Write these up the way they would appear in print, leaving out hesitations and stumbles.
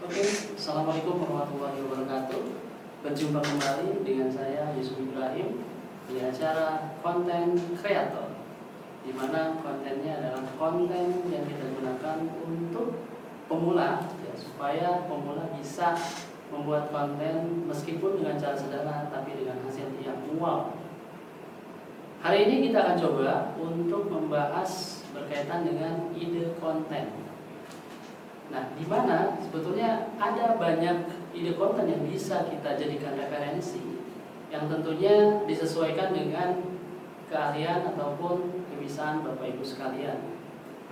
Oke, Assalamualaikum warahmatullahi wabarakatuh. Berjumpa kembali dengan saya Yusuf Ibrahim di acara konten kreator, di mana kontennya adalah konten yang kita gunakan untuk pemula, ya, supaya pemula bisa membuat konten meskipun dengan cara sederhana tapi dengan hasil yang wow. Hari ini kita akan coba untuk membahas berkaitan dengan ide konten. Nah, di mana sebetulnya ada banyak ide konten yang bisa kita jadikan referensi, yang tentunya disesuaikan dengan keahlian ataupun kebiasaan Bapak Ibu sekalian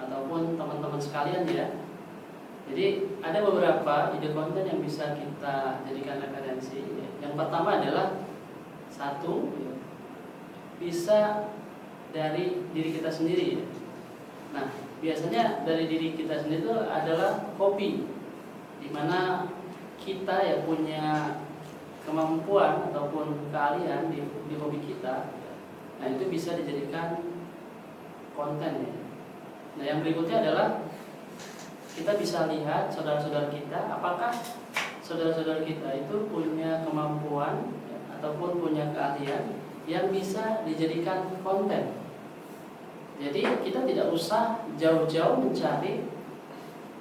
ataupun teman-teman sekalian ya. Jadi ada beberapa ide konten yang bisa kita jadikan referensi. Yang pertama adalah satu, bisa dari diri kita sendiri. Nah, biasanya dari diri kita sendiri itu adalah hobi, dimana kita ya punya kemampuan ataupun keahlian di hobi kita. Nah, itu bisa dijadikan konten ya. Nah, yang berikutnya adalah kita bisa lihat saudara-saudara kita, apakah saudara-saudara kita itu punya kemampuan ya, ataupun punya keahlian yang bisa dijadikan konten. Jadi kita tidak usah jauh-jauh mencari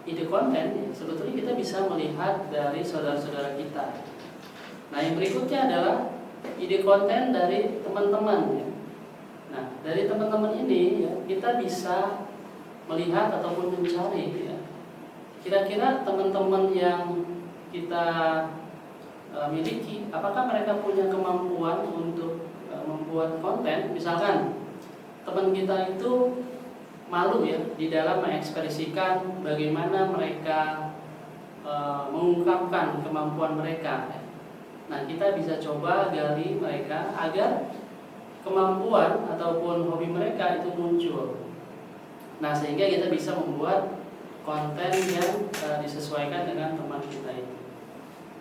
ide konten ya. Sebetulnya kita bisa melihat dari saudara-saudara kita. Nah, yang berikutnya adalah ide konten dari teman-teman ya. Nah, dari teman-teman ini ya, kita bisa melihat ataupun mencari ya, kira-kira teman-teman yang kita miliki, apakah mereka punya kemampuan untuk membuat konten. Misalkan teman kita itu malu ya di dalam mengekspresikan bagaimana mereka mengungkapkan kemampuan mereka. Nah, kita bisa coba gali mereka agar kemampuan ataupun hobi mereka itu muncul. Nah, sehingga kita bisa membuat konten yang disesuaikan dengan teman kita itu.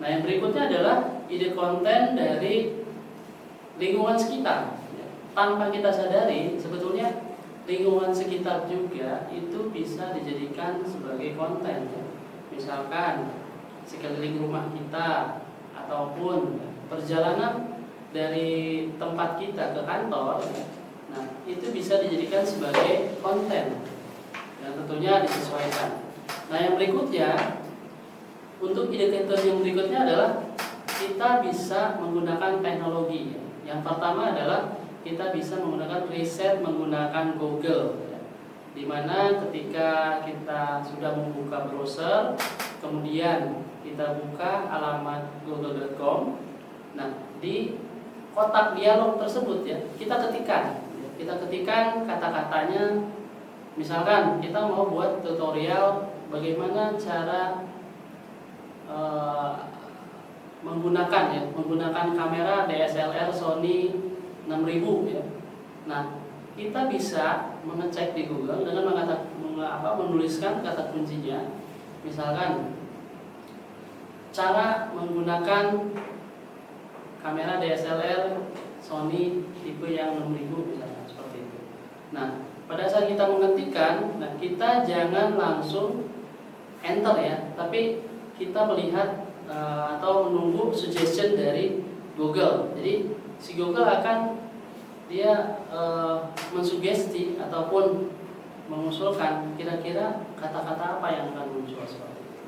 Nah, yang berikutnya adalah ide konten dari lingkungan sekitar. Tanpa kita sadari, sebetulnya lingkungan sekitar juga itu bisa dijadikan sebagai konten ya. Misalkan sekeliling rumah kita ataupun perjalanan dari tempat kita ke kantor ya. Nah, itu bisa dijadikan sebagai konten yang tentunya disesuaikan. Nah, yang berikutnya, untuk ide konten yang berikutnya adalah kita bisa menggunakan teknologi ya. Yang pertama adalah kita bisa menggunakan riset menggunakan Google ya. Dimana ketika kita sudah membuka browser, kemudian kita buka alamat google.com. Nah, di kotak dialog tersebut ya, kita ketikkan kata-katanya. Misalkan kita mau buat tutorial bagaimana cara menggunakan kamera DSLR Sony 6000 ya. Nah, kita bisa mengecek di Google dengan menuliskan kata kuncinya. Misalkan cara menggunakan kamera DSLR Sony tipe yang 6000 misalnya, seperti itu. Nah, pada saat kita mengetikkan, nah kita jangan langsung enter ya, tapi kita melihat atau menunggu suggestion dari Google. Jadi si Google akan dia mensugesti ataupun mengusulkan kira-kira kata-kata apa yang akan muncul seperti itu.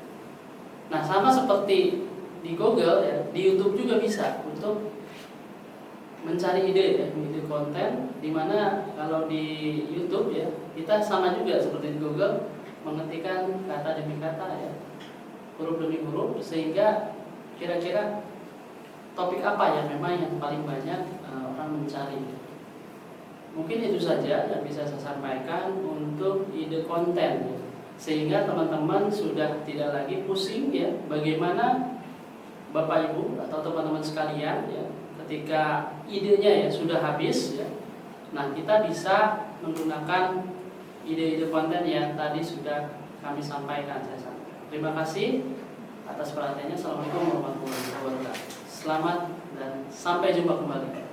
Nah, sama seperti di Google ya, di YouTube juga bisa untuk mencari ide ya, ide konten. Dimana kalau di YouTube ya, kita sama juga seperti di Google, mengetikkan kata demi kata ya, huruf demi huruf, sehingga kira-kira topik apa yang memang yang paling banyak orang mencari. Mungkin itu saja yang bisa saya sampaikan untuk ide konten ya. Sehingga teman-teman sudah tidak lagi pusing ya, bagaimana Bapak Ibu atau teman-teman sekalian ya, ketika idenya ya sudah habis ya. Nah, kita bisa menggunakan ide-ide konten yang tadi sudah kami sampaikan. Terima kasih atas perhatiannya. Assalamualaikum warahmatullahi wabarakatuh. Selamat dan sampai jumpa kembali.